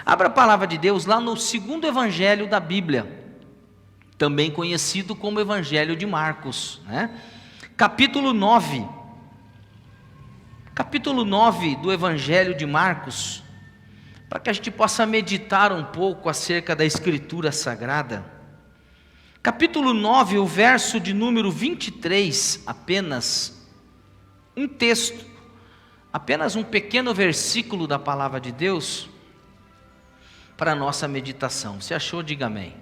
Abra a palavra de Deus lá no segundo evangelho da Bíblia, também conhecido como Evangelho de Marcos, né? Capítulo 9. Capítulo 9 do Evangelho de Marcos, para que a gente possa meditar um pouco acerca da Escritura Sagrada. Capítulo 9, o verso de número 23, apenas um texto, apenas um pequeno versículo da palavra de Deus, para a nossa meditação. Se achou, diga amém.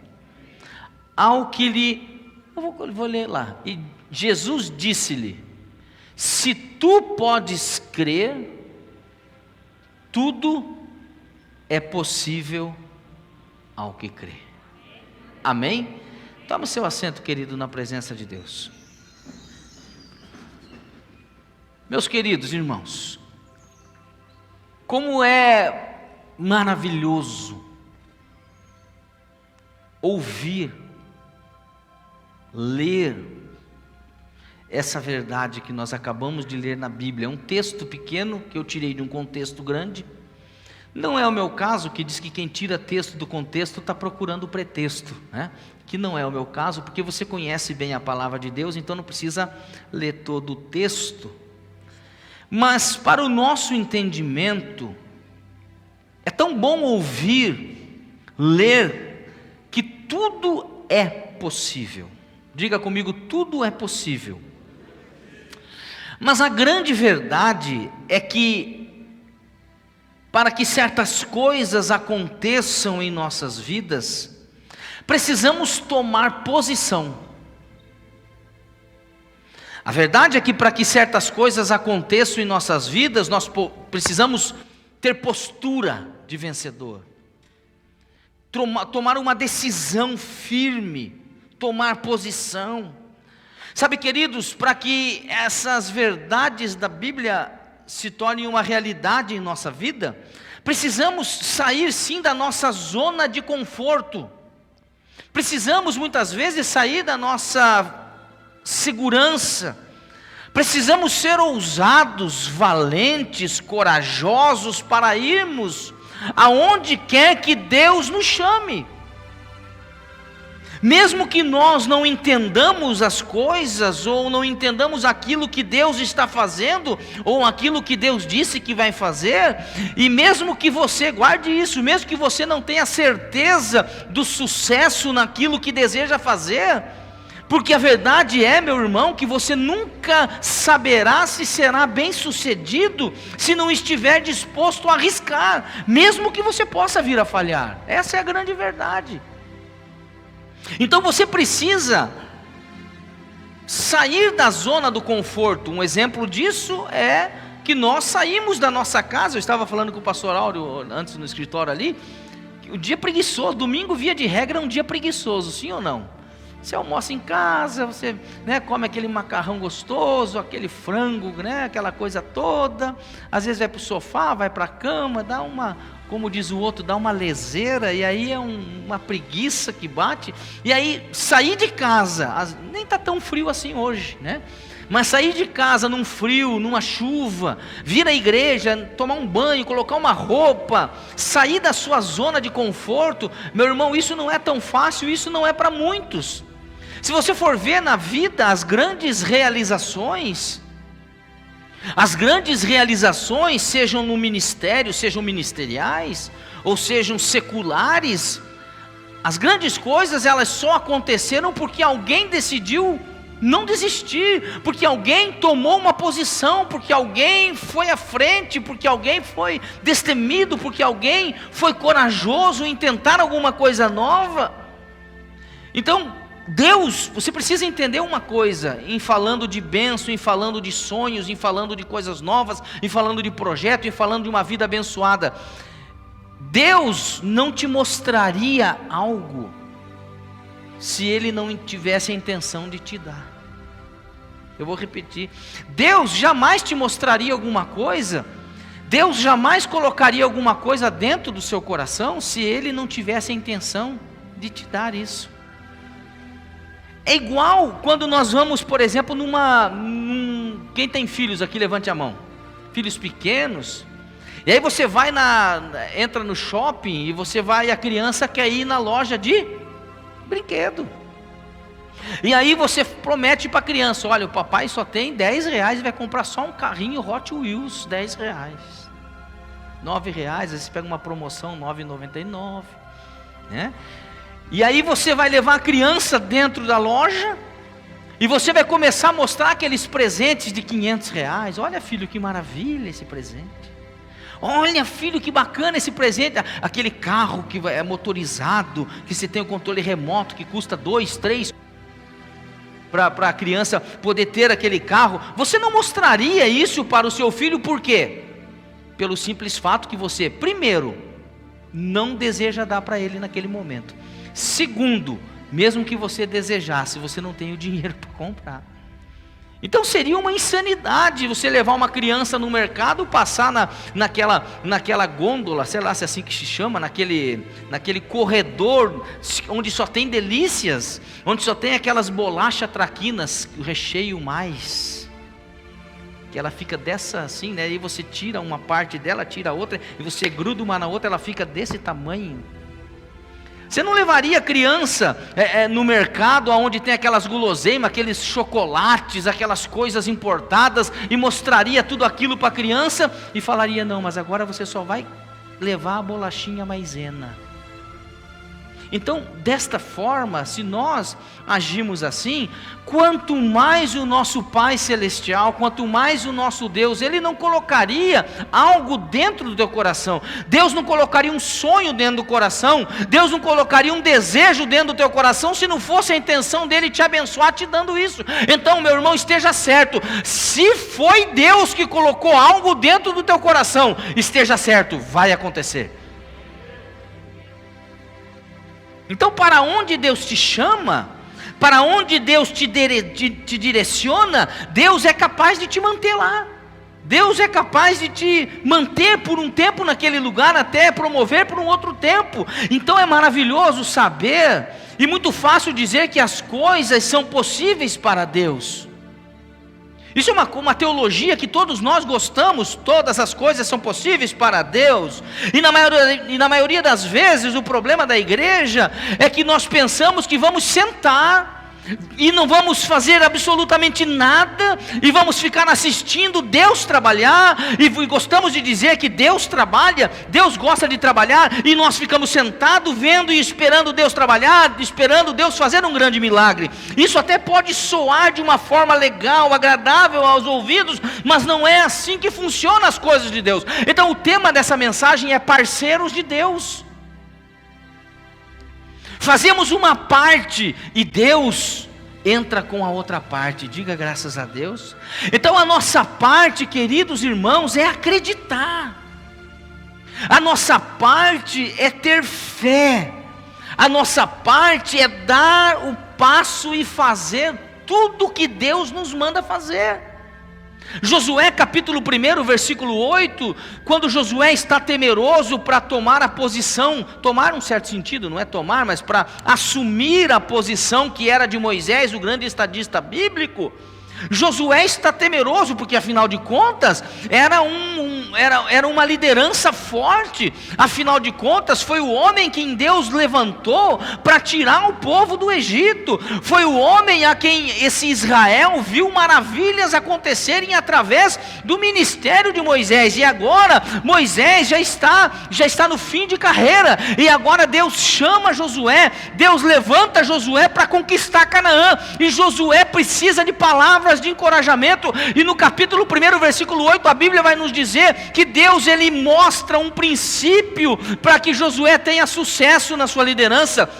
Ao que lhe, eu vou ler lá, e Jesus disse-lhe: se tu podes crer, tudo é possível ao que crê. Amém? Toma o seu assento, querido, na presença de Deus. Meus queridos irmãos, como é maravilhoso ouvir, ler essa verdade que nós acabamos de ler na Bíblia. É um texto pequeno que eu tirei de um contexto grande. Não é o meu caso, que diz que quem tira texto do contexto está procurando o pretexto, né? Que não é o meu caso, porque você conhece bem a palavra de Deus, então não precisa ler todo o texto. Mas para o nosso entendimento, é tão bom ouvir, ler, que tudo é possível. Diga comigo, tudo é possível. Mas a grande verdade é que, para que certas coisas aconteçam em nossas vidas, precisamos tomar posição. A verdade é que, para que certas coisas aconteçam em nossas vidas, nós precisamos ter postura de vencedor, tomar uma decisão firme, tomar posição. Sabe, queridos, para que essas verdades da Bíblia se tornem uma realidade em nossa vida, precisamos sair sim da nossa zona de conforto. Precisamos muitas vezes sair da nossa segurança. Precisamos ser ousados, valentes, corajosos para irmos aonde quer que Deus nos chame. Mesmo que nós não entendamos as coisas, ou não entendamos aquilo que Deus está fazendo, ou aquilo que Deus disse que vai fazer, e mesmo que você, guarde isso, mesmo que você não tenha certeza do sucesso naquilo que deseja fazer, porque a verdade é, meu irmão, que você nunca saberá se será bem sucedido, se não estiver disposto a arriscar, mesmo que você possa vir a falhar. Essa é a grande verdade. Então você precisa sair da zona do conforto. Um exemplo disso é que nós saímos da nossa casa. Eu estava falando com o pastor Áureo antes no escritório ali, que o dia preguiçoso, domingo via de regra é um dia preguiçoso, sim ou não? Você almoça em casa, você, né, come aquele macarrão gostoso, aquele frango, né, aquela coisa toda. Às vezes vai para o sofá, vai para a cama, dá uma, como diz o outro, dá uma leseira, e aí é uma preguiça que bate. E aí sair de casa, nem está tão frio assim hoje, né? Mas sair de casa num frio, numa chuva, vir à igreja, tomar um banho, colocar uma roupa, sair da sua zona de conforto, meu irmão, isso não é tão fácil, isso não é para muitos. Se você for ver na vida as grandes realizações, sejam no ministério, sejam ministeriais, ou sejam seculares, as grandes coisas elas só aconteceram porque alguém decidiu não desistir, porque alguém tomou uma posição, porque alguém foi à frente, porque alguém foi destemido, porque alguém foi corajoso em tentar alguma coisa nova. Então, Deus, você precisa entender uma coisa, em falando de bênção, em falando de sonhos, em falando de coisas novas, em falando de projeto, em falando de uma vida abençoada. Deus não te mostraria algo se Ele não tivesse a intenção de te dar. Eu vou repetir, Deus jamais te mostraria alguma coisa, Deus jamais colocaria alguma coisa dentro do seu coração se Ele não tivesse a intenção de te dar isso. É igual quando nós vamos, por exemplo, quem tem filhos aqui, levante a mão. Filhos pequenos, E aí você vai entra no shopping e você vai, a criança quer ir na loja de brinquedo. E aí você promete para a criança: olha, o papai só tem R$10 e vai comprar só um carrinho Hot Wheels, R$10. R$9, às vezes pega uma promoção, R$9,99, né? E aí você vai levar a criança dentro da loja e você vai começar a mostrar aqueles presentes de R$500. Olha, filho, que maravilha esse presente. Olha, filho, que bacana esse presente. Aquele carro que é motorizado, que você tem o controle remoto, que custa 2, 3, para a criança poder ter aquele carro. Você não mostraria isso para o seu filho, por quê? Pelo simples fato que você, primeiro, não deseja dar para ele naquele momento. Segundo, mesmo que você desejasse, você não tem o dinheiro para comprar. Então seria uma insanidade você levar uma criança no mercado, passar naquela gôndola, sei lá se é assim que se chama, naquele corredor onde só tem delícias, onde só tem aquelas bolachas traquinas, o recheio mais, que ela fica dessa assim, né? E você tira uma parte dela, tira a outra, e você gruda uma na outra, ela fica desse tamanho. Você não levaria a criança no mercado onde tem aquelas guloseimas, aqueles chocolates, aquelas coisas importadas, e mostraria tudo aquilo para a criança e falaria: não, mas agora você só vai levar a bolachinha maisena. Então, desta forma, se nós agimos assim, quanto mais o nosso Pai Celestial, quanto mais o nosso Deus, Ele não colocaria algo dentro do teu coração. Deus não colocaria um sonho dentro do coração. Deus não colocaria um desejo dentro do teu coração, se não fosse a intenção dEle te abençoar, te dando isso. Então, meu irmão, esteja certo, se foi Deus que colocou algo dentro do teu coração, esteja certo, vai acontecer. Então, para onde Deus te chama, para onde Deus te direciona, Deus é capaz de te manter lá. Deus é capaz de te manter por um tempo naquele lugar, até promover por um outro tempo. Então é maravilhoso saber, e muito fácil dizer que as coisas são possíveis para Deus. Isso é uma teologia que todos nós gostamos. Todas as coisas são possíveis para Deus. E na maioria das vezes o problema da igreja é que nós pensamos que vamos sentar e não vamos fazer absolutamente nada, e vamos ficar assistindo Deus trabalhar, e gostamos de dizer que Deus trabalha, Deus gosta de trabalhar, e nós ficamos sentados vendo e esperando Deus trabalhar, esperando Deus fazer um grande milagre. Isso até pode soar de uma forma legal, agradável aos ouvidos, mas não é assim que funcionam as coisas de Deus. Então o tema dessa mensagem é parceiros de Deus. Fazemos uma parte e Deus entra com a outra parte. Diga graças a Deus. Então a nossa parte, queridos irmãos, é acreditar. A nossa parte é ter fé. A nossa parte é dar o passo e fazer tudo o que Deus nos manda fazer. Josué capítulo 1, versículo 8, quando Josué está temeroso para tomar a posição, tomar um certo sentido, não é tomar, mas para assumir a posição que era de Moisés, o grande estadista bíblico. Josué está temeroso, porque afinal de contas, era uma liderança forte. Afinal de contas, foi o homem quem Deus levantou para tirar o povo do Egito. Foi o homem a quem esse Israel viu maravilhas acontecerem através do ministério de Moisés. E agora, Moisés já está no fim de carreira. E agora Deus chama Josué, Deus levanta Josué para conquistar Canaã. E Josué precisa de palavras de encorajamento, e no capítulo 1, versículo 8, a Bíblia vai nos dizer que Deus, Ele mostra um princípio para que Josué tenha sucesso na sua liderança.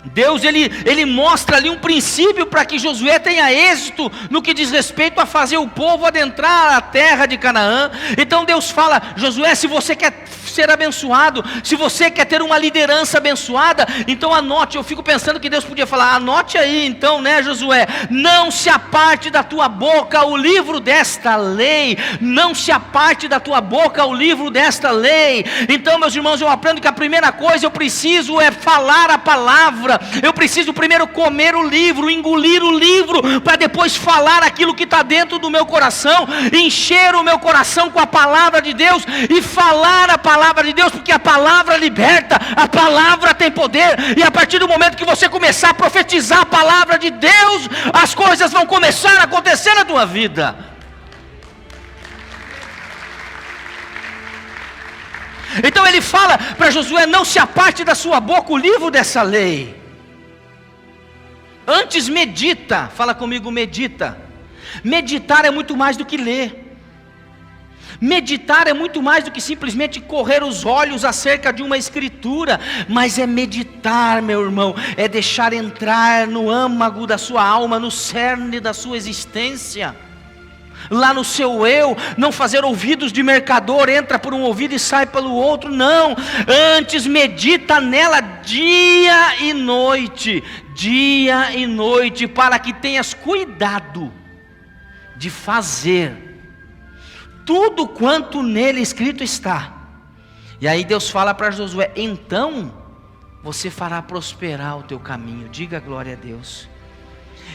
Deus, ele mostra ali um princípio para que Josué tenha êxito no que diz respeito a fazer o povo adentrar a terra de Canaã. Então Deus fala: Josué, se você quer ser abençoado, se você quer ter uma liderança abençoada, então anote. Eu fico pensando que Deus podia falar: anote aí então, né, Josué, não se aparte da tua boca o livro desta lei, não se aparte da tua boca o livro desta lei. Então, meus irmãos, eu aprendo que a primeira coisa eu preciso é falar a palavra. palavra. Eu preciso primeiro comer o livro, engolir o livro, para depois falar aquilo que está dentro do meu coração, encher o meu coração com a palavra de Deus e falar a palavra de Deus, porque a palavra liberta, a palavra tem poder, e a partir do momento que você começar a profetizar a palavra de Deus, as coisas vão começar a acontecer na tua vida. Então ele fala para Josué: não se aparte da sua boca o livro dessa lei, antes medita. Fala comigo, medita. Meditar é muito mais do que ler. Meditar é muito mais do que simplesmente correr os olhos acerca de uma escritura, mas é meditar, meu irmão, é deixar entrar no âmago da sua alma, no cerne da sua existência, lá no seu eu. Não fazer ouvidos de mercador, entra por um ouvido e sai pelo outro, não. Antes medita nela dia e noite, para que tenhas cuidado de fazer tudo quanto nele escrito está. E aí Deus fala para Josué: então você fará prosperar o teu caminho. Diga glória a Deus.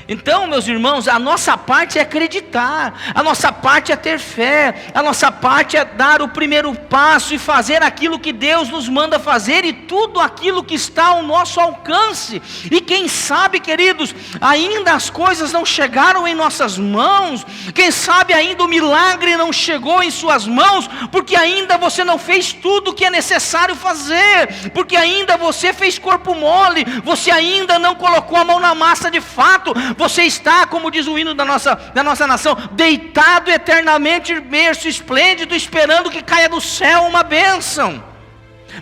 Então, meus irmãos, a nossa parte é acreditar, a nossa parte é ter fé, a nossa parte é dar o primeiro passo e fazer aquilo que Deus nos manda fazer, e tudo aquilo que está ao nosso alcance. E quem sabe, queridos, ainda as coisas não chegaram em nossas mãos, quem sabe ainda o milagre não chegou em suas mãos, porque ainda você não fez tudo o que é necessário fazer, porque ainda você fez corpo mole, você ainda não colocou a mão na massa de fato. Você está, como diz o hino da nossa nação, deitado eternamente, berço esplêndido, esperando que caia do céu uma bênção.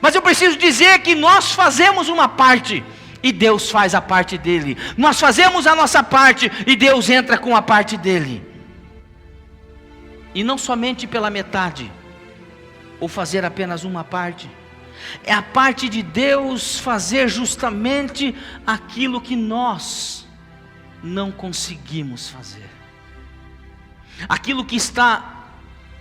Mas eu preciso dizer que nós fazemos uma parte, e Deus faz a parte dele. Nós fazemos a nossa parte, e Deus entra com a parte dele. E não somente pela metade, ou fazer apenas uma parte. É a parte de Deus fazer justamente aquilo que nós não conseguimos fazer, aquilo que está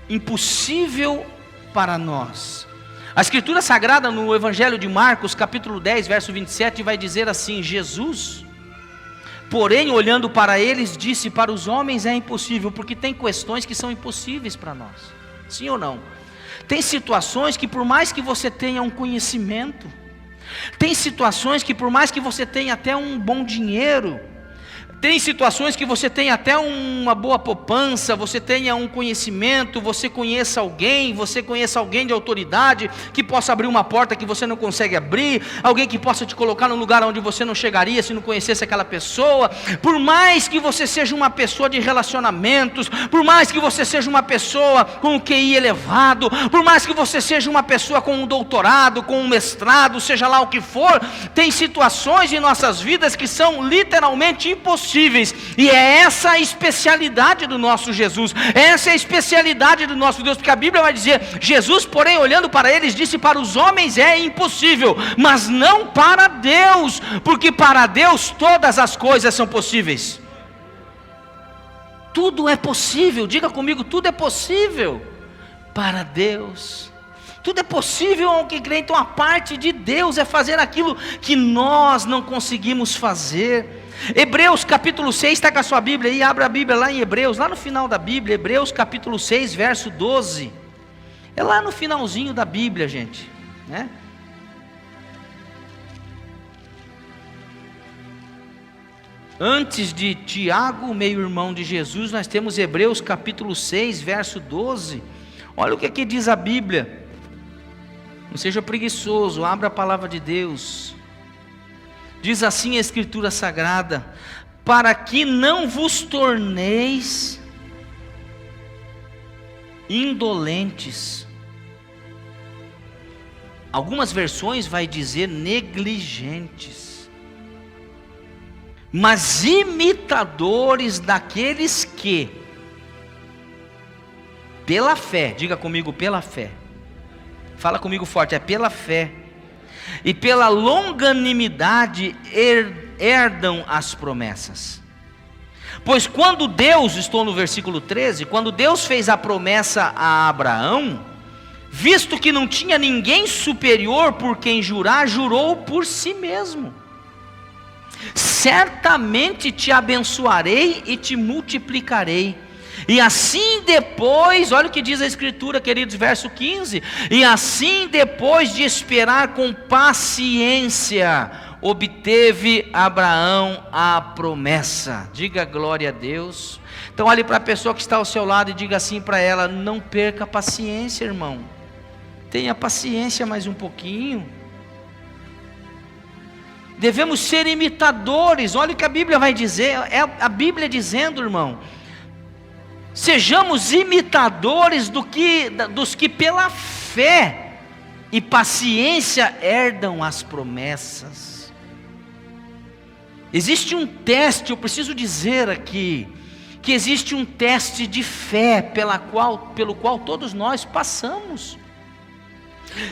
impossível para nós. A Escritura Sagrada no Evangelho de Marcos, capítulo 10, verso 27, vai dizer assim: Jesus, porém, olhando para eles, disse: para os homens é impossível, porque tem questões que são impossíveis para nós. Sim ou não? Tem situações que, por mais que você tenha um conhecimento, tem situações que, por mais que você tenha até um bom dinheiro, tem situações que você tem até uma boa poupança, você tenha um conhecimento, você conheça alguém de autoridade, que possa abrir uma porta que você não consegue abrir, alguém que possa te colocar num lugar onde você não chegaria se não conhecesse aquela pessoa. Por mais que você seja uma pessoa de relacionamentos, por mais que você seja uma pessoa com um QI elevado, por mais que você seja uma pessoa com um doutorado, com um mestrado, seja lá o que for, tem situações em nossas vidas que são literalmente impossíveis. E é essa a especialidade do nosso Jesus, essa é a especialidade do nosso Deus, porque a Bíblia vai dizer: Jesus, porém, olhando para eles, disse: para os homens é impossível, mas não para Deus, porque para Deus todas as coisas são possíveis. Tudo é possível, diga comigo, tudo é possível para Deus. Tudo é possível ao que crê. Então a parte de Deus é fazer aquilo que nós não conseguimos fazer. Hebreus capítulo 6, está com a sua Bíblia aí, abra a Bíblia lá em Hebreus, lá no final da Bíblia, Hebreus capítulo 6, verso 12, é lá no finalzinho da Bíblia, gente, né? Antes de Tiago, meio-irmão de Jesus, nós temos Hebreus capítulo 6, verso 12, olha o que aqui diz a Bíblia. Não seja preguiçoso, abra a palavra de Deus. Diz assim a Escritura Sagrada: para que não vos torneis indolentes. Algumas versões vai dizer negligentes, mas imitadores daqueles que, pela fé, diga comigo, pela fé. Fala comigo forte, é pela fé. E pela longanimidade herdam as promessas. Pois quando Deus, estou no versículo 13, quando Deus fez a promessa a Abraão, visto que não tinha ninguém superior por quem jurar, jurou por si mesmo, certamente te abençoarei e te multiplicarei. E assim depois, olha o que diz a Escritura, queridos, verso 15: e assim depois de esperar com paciência, obteve Abraão a promessa. Diga glória a Deus. Então olhe para a pessoa que está ao seu lado e diga assim para ela: não perca a paciência, irmão. Tenha paciência mais um pouquinho. Devemos ser imitadores. Olha o que a Bíblia vai dizer. É a Bíblia dizendo, irmão: sejamos imitadores dos que pela fé e paciência herdam as promessas. Existe um teste, eu preciso dizer aqui, que existe um teste de fé pelo qual todos nós passamos.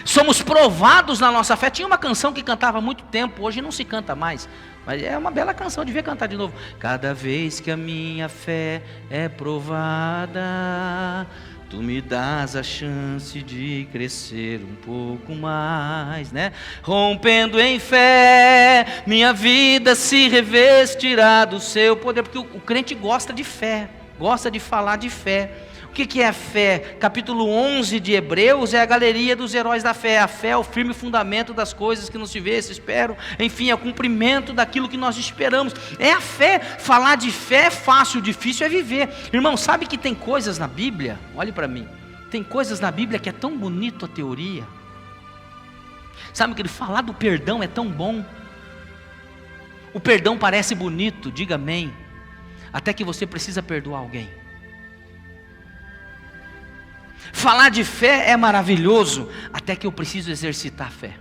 Somos provados na nossa fé. Tinha uma canção que cantava há muito tempo, hoje não se canta mais, mas é uma bela canção, devia cantar de novo. Cada vez que a minha fé é provada, tu me dás a chance de crescer um pouco mais, né? Rompendo em fé, minha vida se revestirá do seu poder. Porque o crente gosta de fé, gosta de falar de fé. O que é fé? Capítulo 11 de Hebreus é a galeria dos heróis da fé. A fé é o firme fundamento das coisas que não se vê, se esperam. Enfim, é o cumprimento daquilo que nós esperamos. É a fé. Falar de fé é fácil, difícil é viver. Irmão, sabe que tem coisas na Bíblia? Olhe para mim. Tem coisas na Bíblia que é tão bonito a teoria. Sabe que ele falar do perdão é tão bom. O perdão parece bonito, diga amém. Até que você precisa perdoar alguém. Falar de fé é maravilhoso, até que eu preciso exercitar a fé.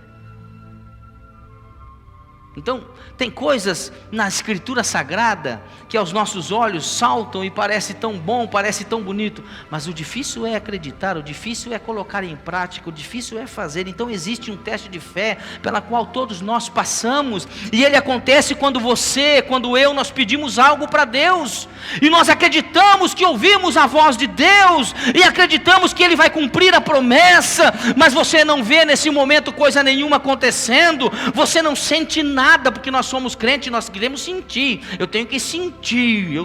Então, tem coisas na Escritura Sagrada que aos nossos olhos saltam e parece tão bom, parece tão bonito, mas o difícil é acreditar, o difícil é colocar em prática, o difícil é fazer. Então existe um teste de fé pela qual todos nós passamos, e ele acontece quando você, quando eu, nós pedimos algo para Deus, e nós acreditamos que ouvimos a voz de Deus, e acreditamos que Ele vai cumprir a promessa, mas você não vê nesse momento coisa nenhuma acontecendo, você não sente nada, porque nós somos crentes, nós queremos sentir. Eu tenho que sentir.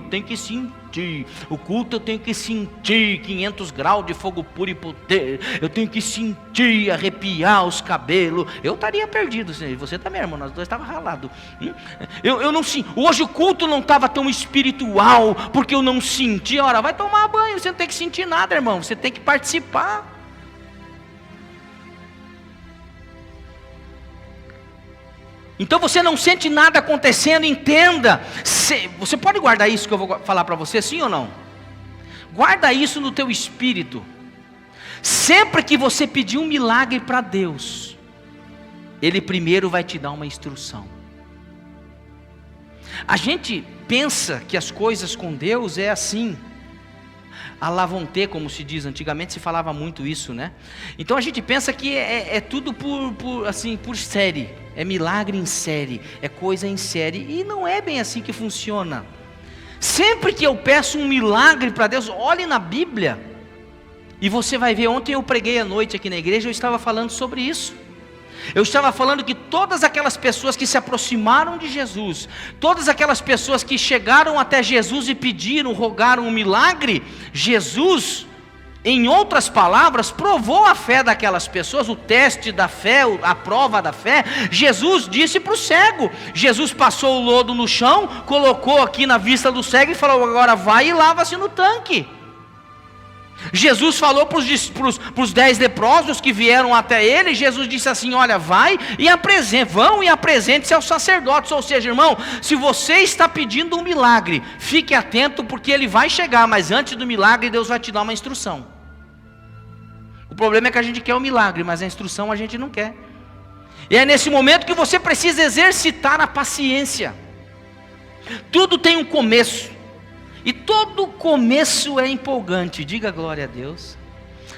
O culto eu tenho que sentir 500 graus de fogo puro e poder. Eu tenho que sentir, arrepiar os cabelos. Eu estaria perdido, você também, irmão, nós dois estávamos ralados. Eu não sinto. Hoje o culto não estava tão espiritual, porque eu não senti. Ora, vai tomar banho, você não tem que sentir nada, irmão, você tem que participar. Então você não sente nada acontecendo, entenda. Você pode guardar isso que eu vou falar para você, sim ou não? Guarda isso no teu espírito. Sempre que você pedir um milagre para Deus, Ele primeiro vai te dar uma instrução. A gente pensa que as coisas com Deus é assim, à la vontade, como se diz, antigamente se falava muito isso, né? Então a gente pensa que é tudo por série, é milagre em série, é coisa em série, e não é bem assim que funciona. Sempre que eu peço um milagre para Deus, olhe na Bíblia, e você vai ver. Ontem eu preguei à noite aqui na igreja, eu estava falando sobre isso. Eu estava falando que todas aquelas pessoas que se aproximaram de Jesus, todas aquelas pessoas que chegaram até Jesus e pediram, rogaram um milagre, Jesus, em outras palavras, provou a fé daquelas pessoas, o teste da fé, a prova da fé. Jesus disse para o cego, Jesus passou o lodo no chão, colocou aqui na vista do cego e falou: agora vai e lava-se no tanque. Jesus falou para os 10 leprosos que vieram até ele, Jesus disse assim: olha, vão e apresente-se aos sacerdotes. Ou seja, irmão, se você está pedindo um milagre, fique atento, porque ele vai chegar, mas antes do milagre Deus vai te dar uma instrução. O problema é que a gente quer o milagre, mas a instrução a gente não quer. E é nesse momento que você precisa exercitar a paciência. Tudo tem um começo, e todo começo é empolgante, diga glória a Deus.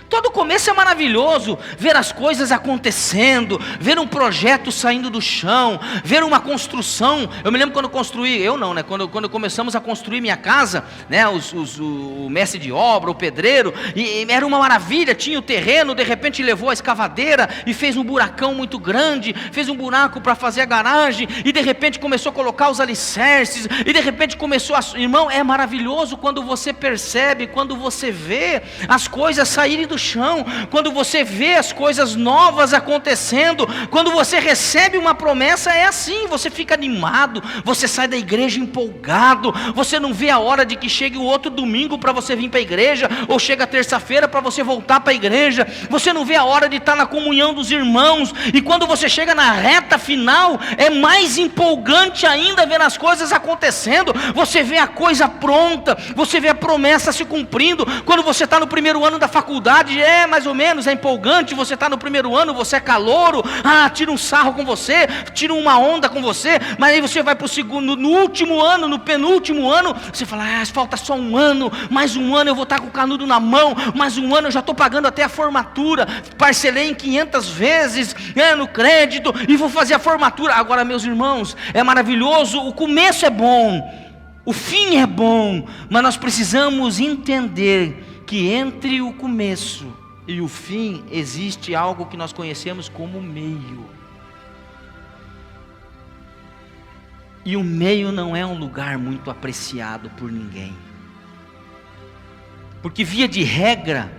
Todo começo é maravilhoso, ver as coisas acontecendo, ver um projeto saindo do chão, ver uma construção. Eu me lembro quando construí, eu não, né? Quando começamos a construir minha casa, né? O mestre de obra, o pedreiro, e era uma maravilha, tinha o terreno, de repente levou a escavadeira e fez um buracão muito grande, fez um buraco para fazer a garagem, e de repente começou a colocar os alicerces, e de repente começou a... Irmão, é maravilhoso quando você percebe, quando você vê as coisas saírem do chão, quando você vê as coisas novas acontecendo, quando você recebe uma promessa, é assim, você fica animado, você sai da igreja empolgado, você não vê a hora de que chegue o outro domingo para você vir para a igreja, ou chega a terça-feira para você voltar para a igreja, você não vê a hora de estar na comunhão dos irmãos, e quando você chega na reta final, é mais empolgante ainda ver as coisas acontecendo, você vê a coisa pronta, você vê a promessa se cumprindo. Quando você está no primeiro ano da faculdade, mais ou menos, é empolgante, você está no primeiro ano, você é calouro, tira um sarro com você, tira uma onda com você, mas aí você vai para o segundo, no último ano, no penúltimo ano, você fala, falta só um ano, mais um ano eu vou estar com o canudo na mão, mais um ano eu já estou pagando até a formatura, parcelei em 500 vezes, no crédito, e vou fazer a formatura. Agora, meus irmãos, é maravilhoso, o começo é bom, o fim é bom, mas nós precisamos entender que entre o começo e o fim existe algo que nós conhecemos como meio. E o meio não é um lugar muito apreciado por ninguém. Porque via de regra,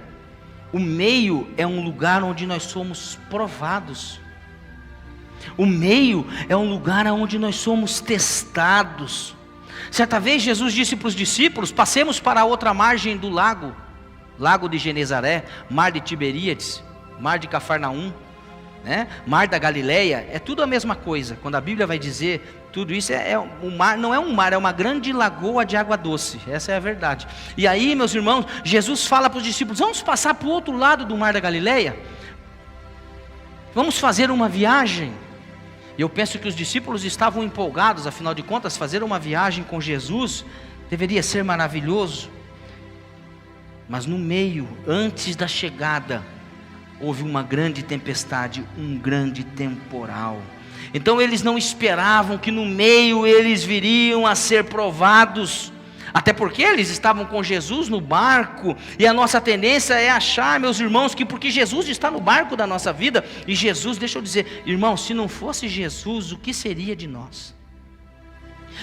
o meio é um lugar onde nós somos provados. O meio é um lugar onde nós somos testados. Certa vez Jesus disse para os discípulos, passemos para a outra margem do lago. Lago de Genezaré, mar de Tiberíades, mar de Cafarnaum, né? Mar da Galileia, é tudo a mesma coisa. Quando a Bíblia vai dizer tudo isso, um mar, não é um mar, é uma grande lagoa de água doce, essa é a verdade. E aí, meus irmãos, Jesus fala para os discípulos, vamos passar para o outro lado do mar da Galileia? Vamos fazer uma viagem? E eu penso que os discípulos estavam empolgados, afinal de contas, fazer uma viagem com Jesus deveria ser maravilhoso. Mas no meio, antes da chegada, houve uma grande tempestade, um grande temporal. Então eles não esperavam que no meio eles viriam a ser provados. Até porque eles estavam com Jesus no barco. E a nossa tendência é achar, meus irmãos, que porque Jesus está no barco da nossa vida. E Jesus, deixa eu dizer, irmão, se não fosse Jesus, o que seria de nós?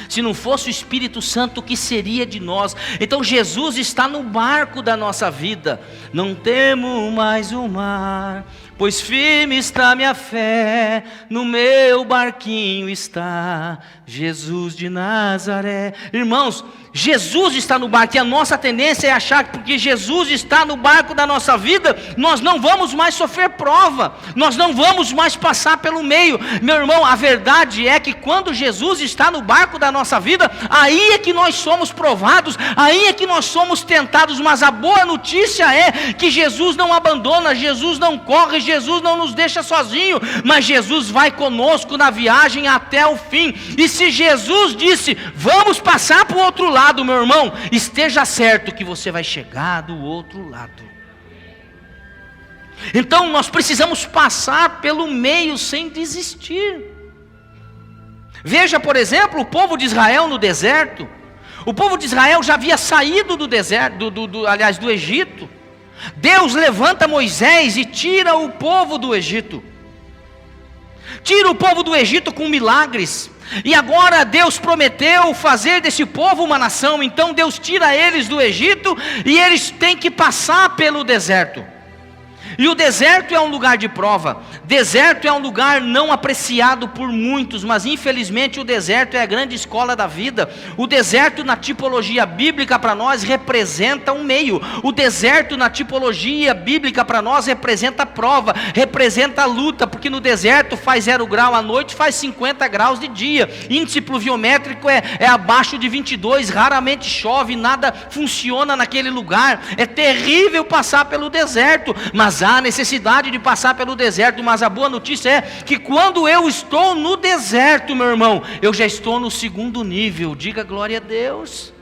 Se não fosse o Espírito Santo, o que seria de nós? Então Jesus está no barco da nossa vida. Não temo mais o mar, pois firme está minha fé, no meu barquinho está Jesus de Nazaré. Irmãos, Jesus está no barco, e a nossa tendência é achar que porque Jesus está no barco da nossa vida, nós não vamos mais sofrer prova, nós não vamos mais passar pelo meio. Meu irmão, a verdade é que quando Jesus está no barco da nossa vida, aí é que nós somos provados, aí é que nós somos tentados, mas a boa notícia é que Jesus não abandona, Jesus não corre, Jesus não nos deixa sozinho, mas Jesus vai conosco na viagem até o fim. E se Jesus disse, vamos passar para o outro lado, meu irmão, esteja certo que você vai chegar do outro lado. Então nós precisamos passar pelo meio sem desistir. Veja, por exemplo, o povo de Israel no deserto. O povo de Israel já havia saído do deserto, do Egito. Deus levanta Moisés e tira o povo do Egito. Tira o povo do Egito com milagres. E agora Deus prometeu fazer desse povo uma nação. Então Deus tira eles do Egito e eles têm que passar pelo deserto. E o deserto é um lugar de prova. Deserto é um lugar não apreciado por muitos, mas infelizmente o deserto é a grande escola da vida. O deserto na tipologia bíblica para nós representa um meio. O deserto na tipologia bíblica para nós representa a prova, representa a luta, porque no deserto faz 0 grau à noite, faz 50 graus de dia. Índice pluviométrico é abaixo de 22, raramente chove, nada funciona naquele lugar. É terrível passar pelo deserto, mas há necessidade de passar pelo deserto. Mas a boa notícia é que quando eu estou no deserto, meu irmão, eu já estou no segundo nível. Diga glória a Deus.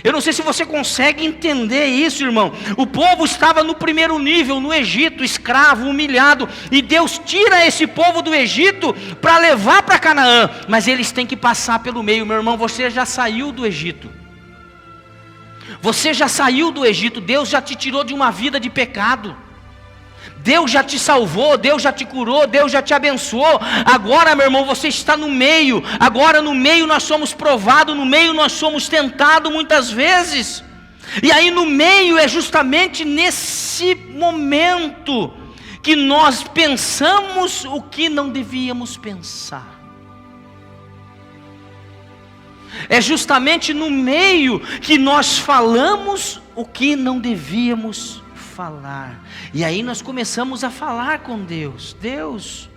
Eu não sei se você consegue entender isso, irmão. O povo estava no primeiro nível, no Egito, escravo, humilhado, e Deus tira esse povo do Egito para levar para Canaã, mas eles têm que passar pelo meio. Meu irmão, você já saiu do Egito. Você já saiu do Egito. Deus já te tirou de uma vida de pecado. Deus já te salvou, Deus já te curou, Deus já te abençoou. Agora, meu irmão, você está no meio. Agora no meio nós somos provados, no meio nós somos tentados muitas vezes. E aí no meio é justamente nesse momento que nós pensamos o que não devíamos pensar. É justamente no meio que nós falamos o que não devíamos falar. E aí nós começamos a falar com Deus: Deus,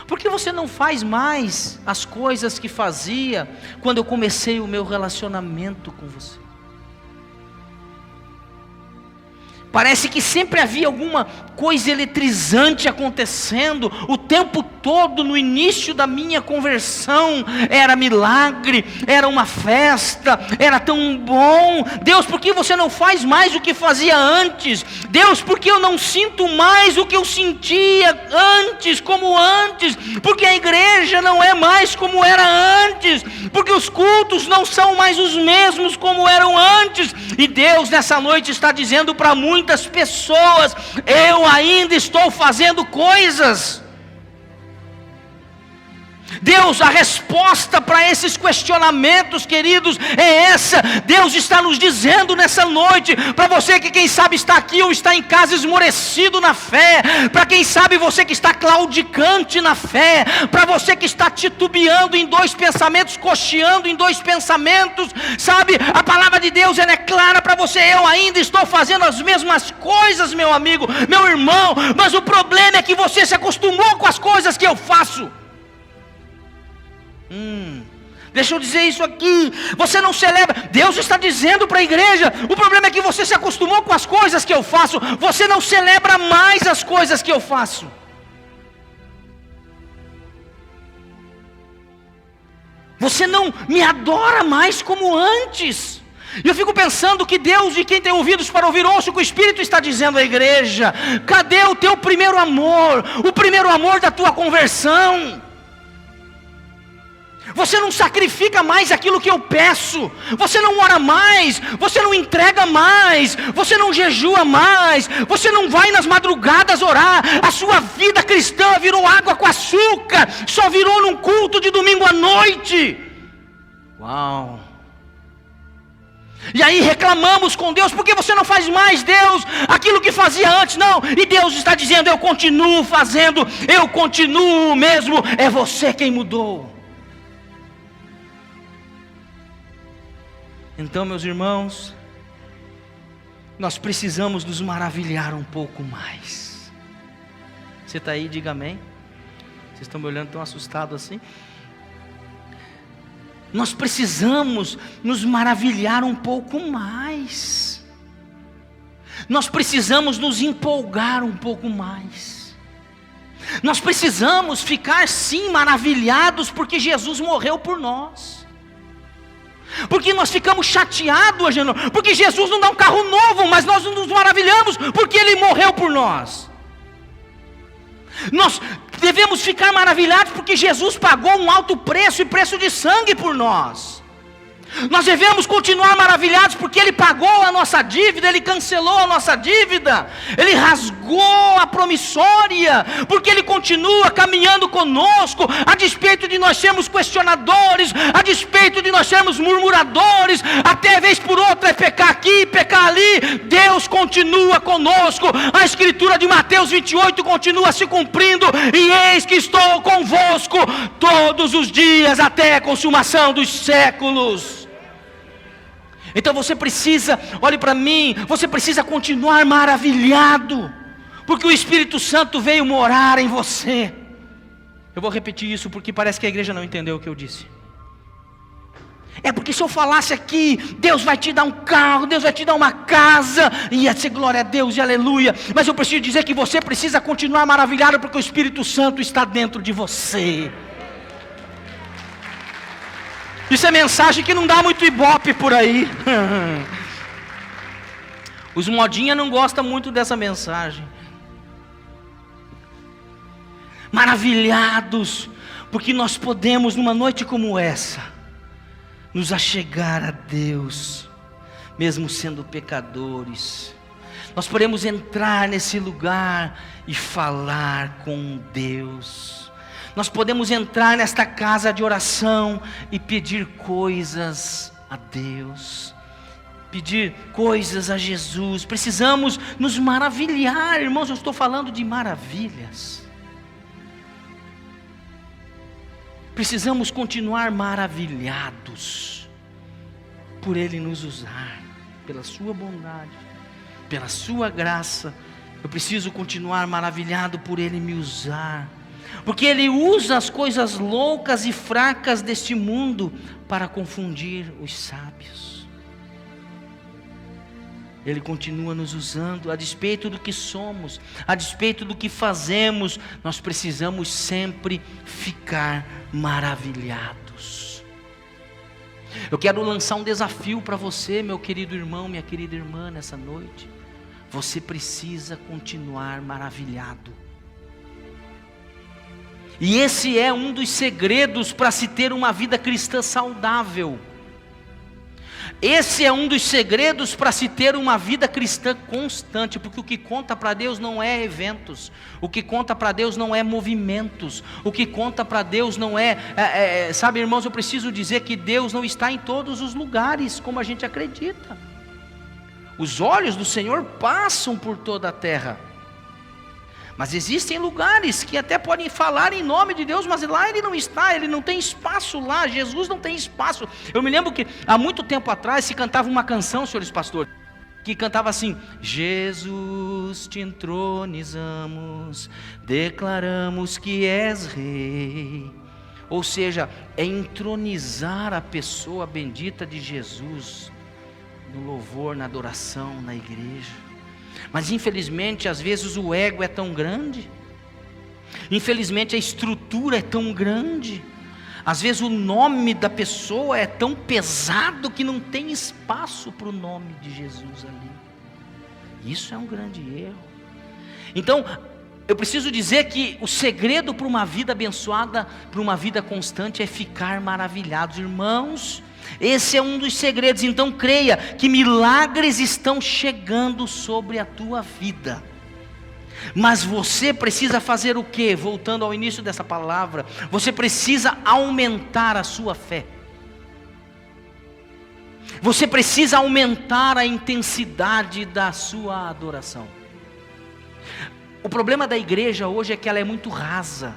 por que você não faz mais as coisas que fazia quando eu comecei o meu relacionamento com você? Parece que sempre havia alguma coisa eletrizante acontecendo o tempo todo. No início da minha conversão era milagre, era uma festa, era tão bom. Deus, por que você não faz mais o que fazia antes? Deus, por que eu não sinto mais o que eu sentia antes, como antes? Porque a igreja não é mais como era antes, porque os cultos não são mais os mesmos como eram antes. E Deus nessa noite está dizendo para muitas pessoas: eu ainda estou fazendo coisas. Deus, a resposta para esses questionamentos, queridos, é essa. Deus está nos dizendo nessa noite, para você que quem sabe está aqui ou está em casa esmorecido na fé, para quem sabe você que está claudicante na fé, para você que está titubeando em dois pensamentos, cocheando em dois pensamentos, sabe, a palavra de Deus ela é clara para você: eu ainda estou fazendo as mesmas coisas, meu amigo, meu irmão, mas o problema é que você se acostumou com as coisas que eu faço. Deixa eu dizer isso aqui, você não celebra. Deus está dizendo para a igreja: o problema é que você se acostumou com as coisas que eu faço, você não celebra mais as coisas que eu faço. Você não me adora mais como antes. E eu fico pensando que Deus, e quem tem ouvidos para ouvir, ouça o que o Espírito está dizendo à igreja: cadê o teu primeiro amor, o primeiro amor da tua conversão? Você não sacrifica mais aquilo que eu peço, você não ora mais, você não entrega mais, você não jejua mais, você não vai nas madrugadas orar. A sua vida cristã virou água com açúcar, só virou num culto de domingo à noite. Uau! E aí reclamamos com Deus: por que você não faz mais, Deus, aquilo que fazia antes? Não, e Deus está dizendo: eu continuo fazendo, eu continuo mesmo, é você quem mudou. Então, meus irmãos, nós precisamos nos maravilhar um pouco mais. Você está aí, diga amém. Vocês estão me olhando tão assustado assim? Nós precisamos nos maravilhar um pouco mais. Nós precisamos nos empolgar um pouco mais. Nós precisamos ficar sim maravilhados porque Jesus morreu por nós. Porque nós ficamos chateados, porque Jesus não dá um carro novo, mas nós nos maravilhamos porque Ele morreu por nós. Nós devemos ficar maravilhados porque Jesus pagou um alto preço, e preço de sangue por nós. Nós devemos continuar maravilhados porque Ele pagou a nossa dívida, Ele cancelou a nossa dívida, Ele rasgou a promissória, porque Ele continua caminhando conosco, a despeito de nós sermos questionadores, a despeito de nós sermos murmuradores, até vez por outra é pecar aqui, pecar ali. Deus continua conosco. A escritura de Mateus 28 continua se cumprindo: e eis que estou convosco todos os dias até a consumação dos séculos. Então você precisa, olhe para mim, você precisa continuar maravilhado, porque o Espírito Santo veio morar em você. Eu vou repetir isso porque parece que a igreja não entendeu o que eu disse. É porque se eu falasse aqui: Deus vai te dar um carro, Deus vai te dar uma casa, ia ser glória a Deus e aleluia. Mas eu preciso dizer que você precisa continuar maravilhado, porque o Espírito Santo está dentro de você. Isso é mensagem que não dá muito ibope por aí. Os modinha não gostam muito dessa mensagem. Maravilhados, porque nós podemos, numa noite como essa, nos achegar a Deus, mesmo sendo pecadores. Nós podemos entrar nesse lugar e falar com Deus. Nós podemos entrar nesta casa de oração e pedir coisas a Deus, pedir coisas a Jesus. Precisamos nos maravilhar, irmãos, eu estou falando de maravilhas. Precisamos continuar maravilhados por Ele nos usar, pela sua bondade, pela sua graça. Eu preciso continuar maravilhado por Ele me usar, porque Ele usa as coisas loucas e fracas deste mundo para confundir os sábios. Ele continua nos usando, a despeito do que somos, a despeito do que fazemos. Nós precisamos sempre ficar maravilhados. Eu quero lançar um desafio para você, meu querido irmão, minha querida irmã, nessa noite. Você precisa continuar maravilhado. E esse é um dos segredos para se ter uma vida cristã saudável. Esse é um dos segredos para se ter uma vida cristã constante, porque o que conta para Deus não é eventos, o que conta para Deus não é movimentos, o que conta para Deus não sabe, irmãos, eu preciso dizer que Deus não está em todos os lugares, como a gente acredita. Os olhos do Senhor passam por toda a terra, mas existem lugares que até podem falar em nome de Deus, mas lá Ele não está, Ele não tem espaço lá, Jesus não tem espaço. Eu me lembro que há muito tempo atrás se cantava uma canção, senhores pastores, que cantava assim: Jesus, te entronizamos, declaramos que és Rei. Ou seja, é entronizar a pessoa bendita de Jesus, no louvor, na adoração, na igreja. Mas infelizmente, às vezes o ego é tão grande, infelizmente a estrutura é tão grande, às vezes o nome da pessoa é tão pesado que não tem espaço para o nome de Jesus ali. Isso é um grande erro. Então, eu preciso dizer que o segredo para uma vida abençoada, para uma vida constante, é ficar maravilhados, irmãos. Esse é um dos segredos. Então creia que milagres estão chegando sobre a tua vida, mas você precisa fazer o quê? Voltando ao início dessa palavra, você precisa aumentar a sua fé. Você precisa aumentar a intensidade da sua adoração. O problema da igreja hoje é que ela é muito rasa.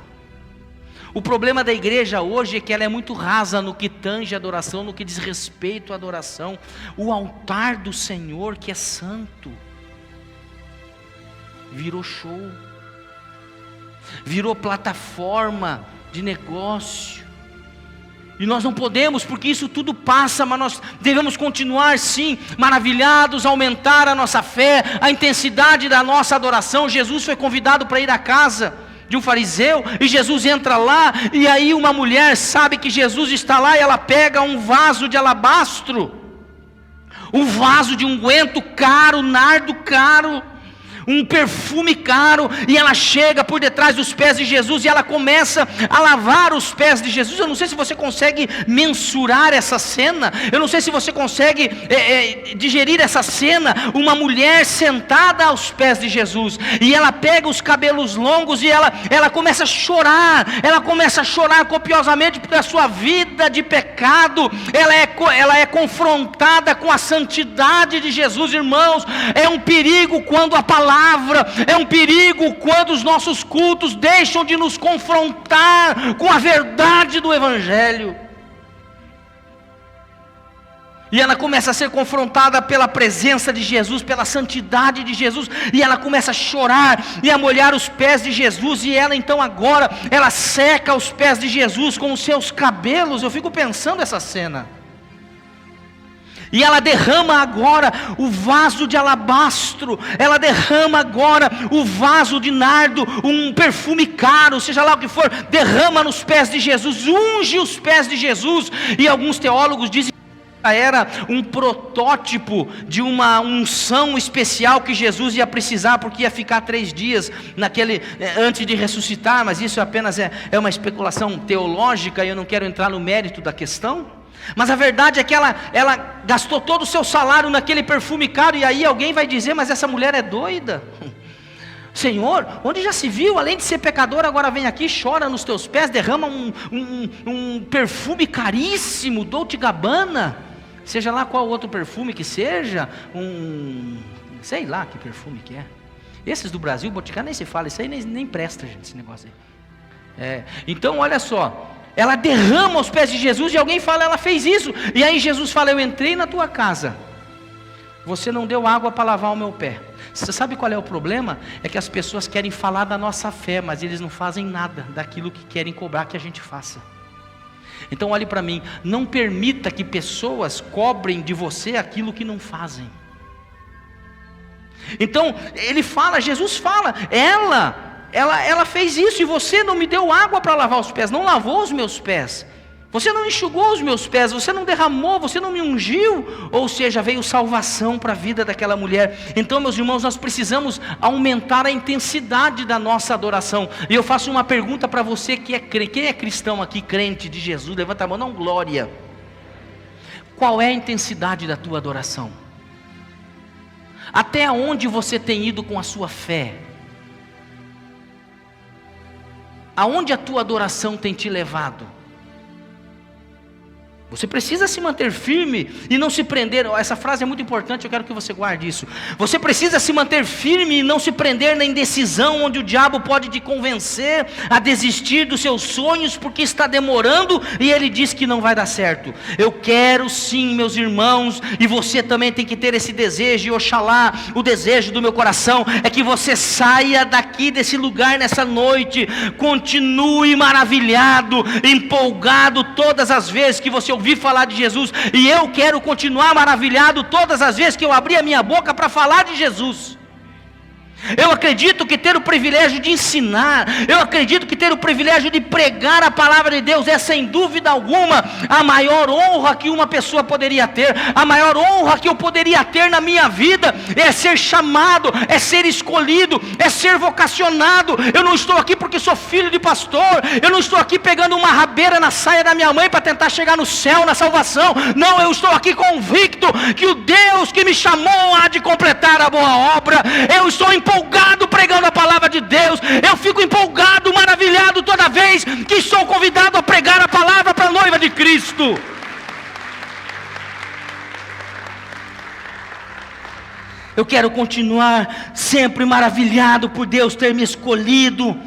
O problema da igreja hoje é que ela é muito rasa no que tange a adoração, no que diz respeito à adoração. O altar do Senhor, que é santo, virou show, virou plataforma de negócio. E nós não podemos, porque isso tudo passa, mas nós devemos continuar sim, maravilhados, aumentar a nossa fé, a intensidade da nossa adoração. Jesus foi convidado para ir à casa de um fariseu, e Jesus entra lá, e aí uma mulher sabe que Jesus está lá, e ela pega um vaso de alabastro, um vaso de unguento caro, nardo caro, um perfume caro, e ela chega por detrás dos pés de Jesus, e ela começa a lavar os pés de Jesus. Eu não sei se você consegue mensurar essa cena, eu não sei se você consegue digerir essa cena. Uma mulher sentada aos pés de Jesus, e ela pega os cabelos longos, e ela começa a chorar copiosamente, porque a sua vida de pecado, ela é confrontada com a santidade de Jesus. Irmãos, é um perigo quando a palavra, é um perigo quando os nossos cultos deixam de nos confrontar com a verdade do Evangelho. E ela começa a ser confrontada pela presença de Jesus, pela santidade de Jesus, e ela começa a chorar e a molhar os pés de Jesus, e ela então agora, ela seca os pés de Jesus com os seus cabelos. Eu fico pensando essa cena. E ela derrama agora o vaso de alabastro, ela derrama agora o vaso de nardo, um perfume caro, seja lá o que for, derrama nos pés de Jesus, unge os pés de Jesus. E alguns teólogos dizem que era um protótipo de uma unção especial que Jesus ia precisar, porque ia ficar 3 dias antes de ressuscitar, mas isso apenas é uma especulação teológica, e eu não quero entrar no mérito da questão. Mas a verdade é que ela gastou todo o seu salário naquele perfume caro. E aí alguém vai dizer: mas essa mulher é doida. Senhor, onde já se viu, além de ser pecador, agora vem aqui, chora nos teus pés, derrama um perfume caríssimo, Dolce & Gabbana, seja lá qual outro perfume que seja, sei lá que perfume que é. Esses do Brasil, Boticário nem se fala, isso aí nem presta, gente, esse negócio aí. Então olha só, ela derrama aos pés de Jesus, e alguém fala: ela fez isso. E aí Jesus fala: eu entrei na tua casa, você não deu água para lavar o meu pé. Você sabe qual é o problema? É que as pessoas querem falar da nossa fé, mas eles não fazem nada daquilo que querem cobrar que a gente faça. Então olhe para mim, não permita que pessoas cobrem de você aquilo que não fazem. Então Jesus fala, ela fez isso, e você não me deu água para lavar os pés, não lavou os meus pés, você não enxugou os meus pés, você não derramou, você não me ungiu. Ou seja, veio salvação para a vida daquela mulher. Então, meus irmãos, nós precisamos aumentar a intensidade da nossa adoração. E eu faço uma pergunta para você que é crente. Quem é cristão aqui, crente de Jesus? Levanta a mão, não glória. Qual é a intensidade da tua adoração? Até onde você tem ido com a sua fé? Aonde a tua adoração tem te levado? Você precisa se manter firme e não se prender. Essa frase é muito importante, eu quero que você guarde isso. Você precisa se manter firme e não se prender na indecisão, onde o diabo pode te convencer a desistir dos seus sonhos, porque está demorando e ele diz que não vai dar certo. Eu quero sim, meus irmãos, e você também tem que ter esse desejo, e oxalá, o desejo do meu coração é que você saia daqui desse lugar nessa noite, continue maravilhado, empolgado todas as vezes que você ouvi falar de Jesus, e eu quero continuar maravilhado todas as vezes que eu abrir a minha boca para falar de Jesus. Eu acredito que ter o privilégio de ensinar, eu acredito que ter o privilégio de pregar a palavra de Deus é sem dúvida alguma a maior honra que uma pessoa poderia ter. A maior honra que eu poderia ter na minha vida é ser chamado, é ser escolhido, é ser vocacionado. Eu não estou aqui porque sou filho de pastor, eu não estou aqui pegando uma rabeira na saia da minha mãe para tentar chegar no céu, na salvação. Não, eu estou aqui convicto que o Deus que me chamou há de completar a boa obra. Eu estou empolgado pregando a palavra de Deus. Eu fico empolgado, maravilhado toda vez que sou convidado a pregar a palavra para a noiva de Cristo. Eu quero continuar sempre maravilhado por Deus ter me escolhido,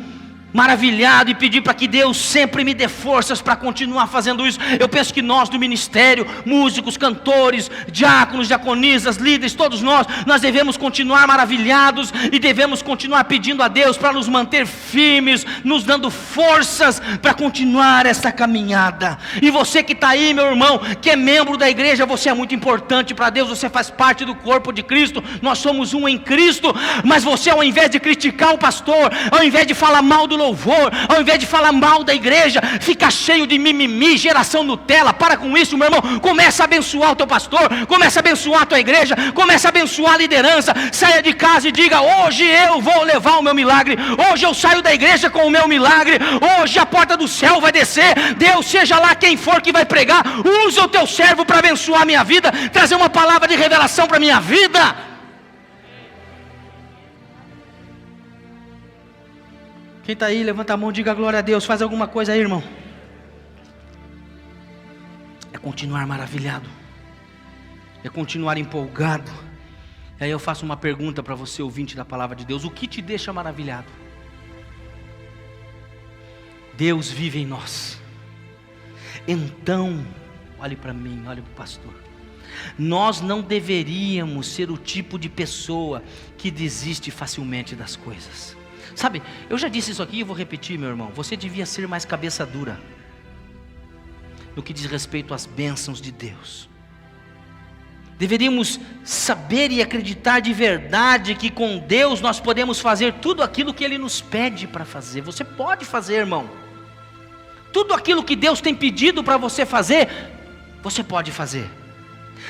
maravilhado, e pedir para que Deus sempre me dê forças para continuar fazendo isso. Eu penso que nós do ministério, músicos, cantores, diáconos, diaconisas, líderes, todos nós devemos continuar maravilhados e devemos continuar pedindo a Deus para nos manter firmes, nos dando forças para continuar essa caminhada. E você que está aí, meu irmão, que é membro da igreja, você é muito importante para Deus, você faz parte do corpo de Cristo, nós somos um em Cristo. Mas você, ao invés de criticar o pastor, ao invés de falar mal do louvor, ao invés de falar mal da igreja, fica cheio de mimimi, geração Nutella. Para com isso, meu irmão. Começa a abençoar o teu pastor, começa a abençoar a tua igreja, começa a abençoar a liderança. Saia de casa e diga: hoje eu vou levar o meu milagre, hoje eu saio da igreja com o meu milagre, hoje a porta do céu vai descer. Deus, seja lá quem for que vai pregar, usa o teu servo para abençoar a minha vida, trazer uma palavra de revelação para a minha vida. Quem está aí, levanta a mão, diga glória a Deus. Faz alguma coisa aí, irmão. É continuar maravilhado, é continuar empolgado. E aí eu faço uma pergunta para você, ouvinte da palavra de Deus: o que te deixa maravilhado? Deus vive em nós. Então, olhe para mim, olhe para o pastor. Nós não deveríamos ser o tipo de pessoa que desiste facilmente das coisas. Sabe, eu já disse isso aqui e vou repetir, meu irmão. Você devia ser mais cabeça dura no que diz respeito às bênçãos de Deus. Deveríamos saber e acreditar de verdade que com Deus nós podemos fazer tudo aquilo que Ele nos pede para fazer. Você pode fazer, irmão. Tudo aquilo que Deus tem pedido para você fazer, você pode fazer.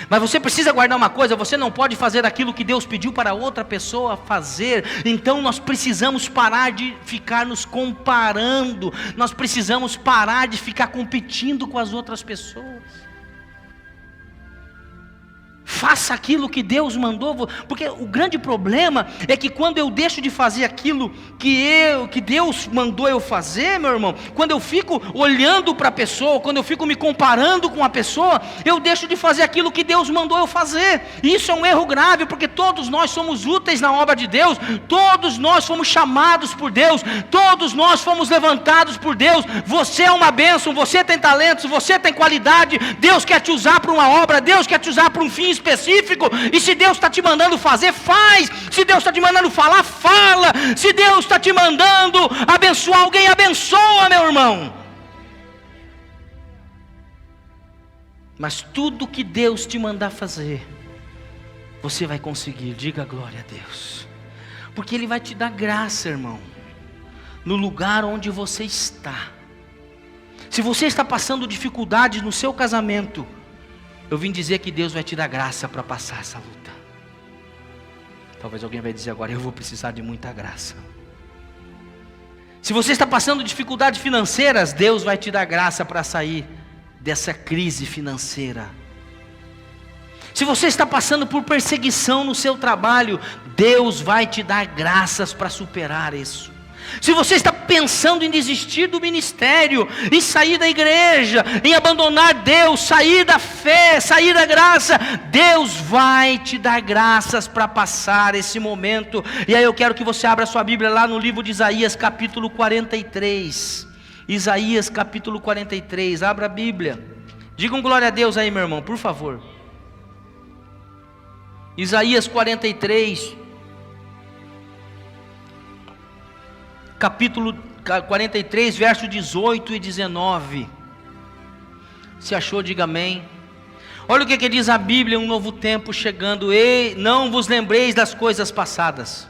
Mas você precisa guardar uma coisa: você não pode fazer aquilo que Deus pediu para outra pessoa fazer. Então nós precisamos parar de ficar nos comparando. Nós precisamos parar de ficar competindo com as outras pessoas. Faça aquilo que Deus mandou, porque o grande problema é que quando eu deixo de fazer aquilo que Deus mandou eu fazer, meu irmão, quando eu fico olhando para a pessoa, quando eu fico me comparando com a pessoa, eu deixo de fazer aquilo que Deus mandou eu fazer. E isso é um erro grave, porque todos nós somos úteis na obra de Deus, todos nós fomos chamados por Deus, todos nós fomos levantados por Deus. Você é uma bênção, você tem talentos, você tem qualidade. Deus quer te usar para uma obra, Deus quer te usar para um fim específico. E se Deus está te mandando fazer, faz. Se Deus está te mandando falar, fala. Se Deus está te mandando abençoar alguém, abençoa, meu irmão. Mas tudo que Deus te mandar fazer, você vai conseguir. Diga glória a Deus, porque Ele vai te dar graça, irmão, no lugar onde você está. Se você está passando dificuldades no seu casamento, eu vim dizer que Deus vai te dar graça para passar essa luta. Talvez alguém vai dizer agora: eu vou precisar de muita graça. Se você está passando dificuldades financeiras, Deus vai te dar graça para sair dessa crise financeira. Se você está passando por perseguição no seu trabalho, Deus vai te dar graças para superar isso. Se você está pensando em desistir do ministério, em sair da igreja, em abandonar Deus, sair da fé, sair da graça, Deus vai te dar graças para passar esse momento. E aí eu quero que você abra sua Bíblia lá no livro de Isaías capítulo 43. Isaías capítulo 43, abra a Bíblia. Diga um glória a Deus aí, meu irmão, por favor. Isaías 43, capítulo 43, verso 18 e 19. Se achou, diga amém. Olha o que diz a Bíblia: um novo tempo chegando. Ei, não vos lembreis das coisas passadas,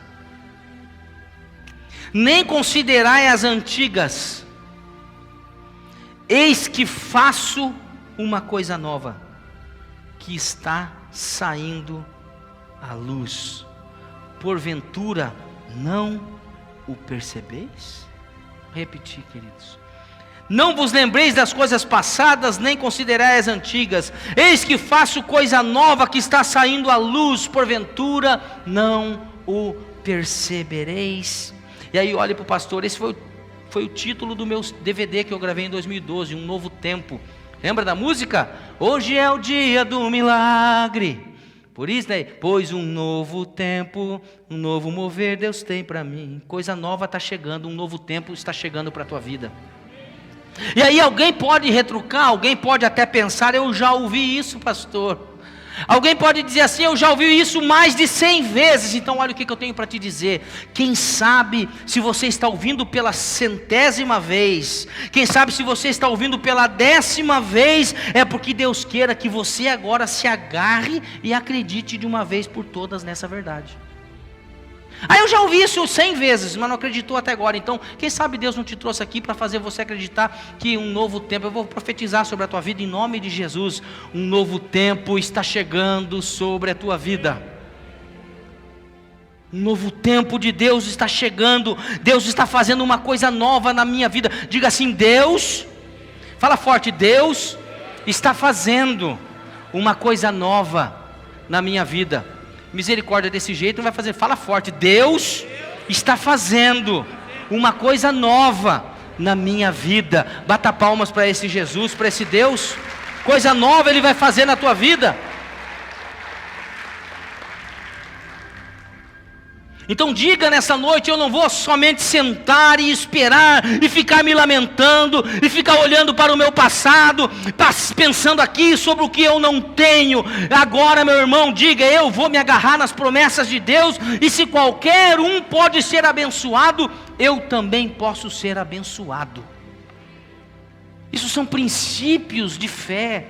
nem considerai as antigas. Eis que faço uma coisa nova, que está saindo à luz. Porventura não o percebeis? Repetir, queridos. Não vos lembreis das coisas passadas, nem considerai as antigas. Eis que faço coisa nova, que está saindo à luz. Porventura não o percebereis? E aí olhe para o pastor. Esse foi o título do meu DVD que eu gravei em 2012, Um Novo Tempo. Lembra da música? Hoje é o dia do milagre. Por isso, né? Pois um novo tempo, um novo mover Deus tem para mim. Coisa nova está chegando, um novo tempo está chegando para a tua vida. E aí alguém pode retrucar, alguém pode até pensar: eu já ouvi isso, pastor. Alguém pode dizer assim: eu já ouvi isso mais de 100 vezes. Então olha o que eu tenho para te dizer. Quem sabe se você está ouvindo pela 100ª vez, quem sabe se você está ouvindo pela 10ª vez, é porque Deus queira que você agora se agarre e acredite de uma vez por todas nessa verdade. Eu já ouvi isso 100 vezes, mas não acreditou até agora. Então quem sabe Deus não te trouxe aqui para fazer você acreditar que um novo tempo. Eu vou profetizar sobre a tua vida em nome de Jesus. Um novo tempo está chegando sobre a tua vida. Um novo tempo de Deus está chegando. Deus está fazendo uma coisa nova na minha vida. Diga assim: Deus, fala forte, Deus está fazendo uma coisa nova na minha vida. Misericórdia, desse jeito não vai fazer. Fala forte: Deus está fazendo uma coisa nova na minha vida. Bata palmas para esse Jesus, para esse Deus. Coisa nova Ele vai fazer na tua vida. Então diga nessa noite: eu não vou somente sentar e esperar e ficar me lamentando e ficar olhando para o meu passado, pensando aqui sobre o que eu não tenho. Agora, meu irmão, diga: eu vou me agarrar nas promessas de Deus, e se qualquer um pode ser abençoado, eu também posso ser abençoado. Isso são princípios de fé.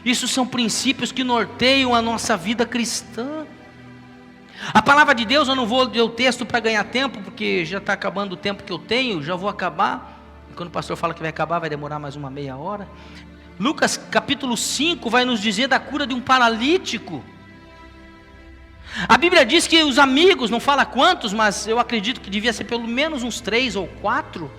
Isso são princípios que norteiam a nossa vida cristã. A palavra de Deus, eu não vou ler o texto para ganhar tempo, porque já está acabando o tempo que eu tenho, já vou acabar. E quando o pastor fala que vai acabar, vai demorar mais uma meia hora. Lucas capítulo 5 vai nos dizer da cura de um paralítico. A Bíblia diz que os amigos, não fala quantos, mas eu acredito que devia ser pelo menos uns 3 ou 4,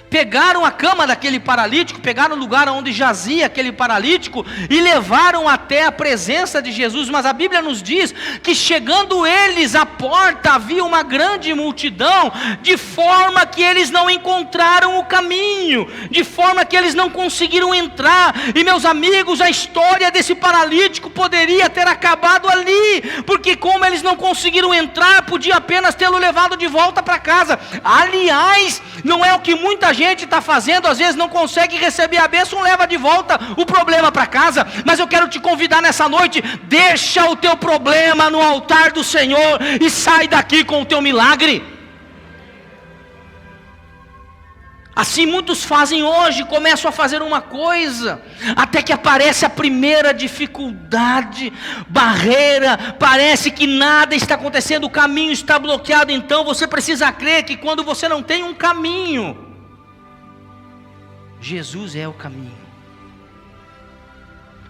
pegaram a cama daquele paralítico, pegaram o lugar onde jazia aquele paralítico e levaram até a presença de Jesus. Mas a Bíblia nos diz que chegando eles à porta havia uma grande multidão, de forma que eles não encontraram o caminho, de forma que eles não conseguiram entrar. E meus amigos, a história desse paralítico poderia ter acabado ali, porque como eles não conseguiram entrar, podia apenas tê-lo levado de volta para casa. Aliás, não é o que muita gente está fazendo, às vezes não consegue receber a bênção, leva de volta o problema para casa. Mas eu quero te convidar nessa noite: deixa o teu problema no altar do Senhor e sai daqui com o teu milagre. Assim muitos fazem hoje, começam a fazer uma coisa, até que aparece a primeira dificuldade, barreira, parece que nada está acontecendo, o caminho está bloqueado. Então você precisa crer que quando você não tem um caminho, Jesus é o caminho.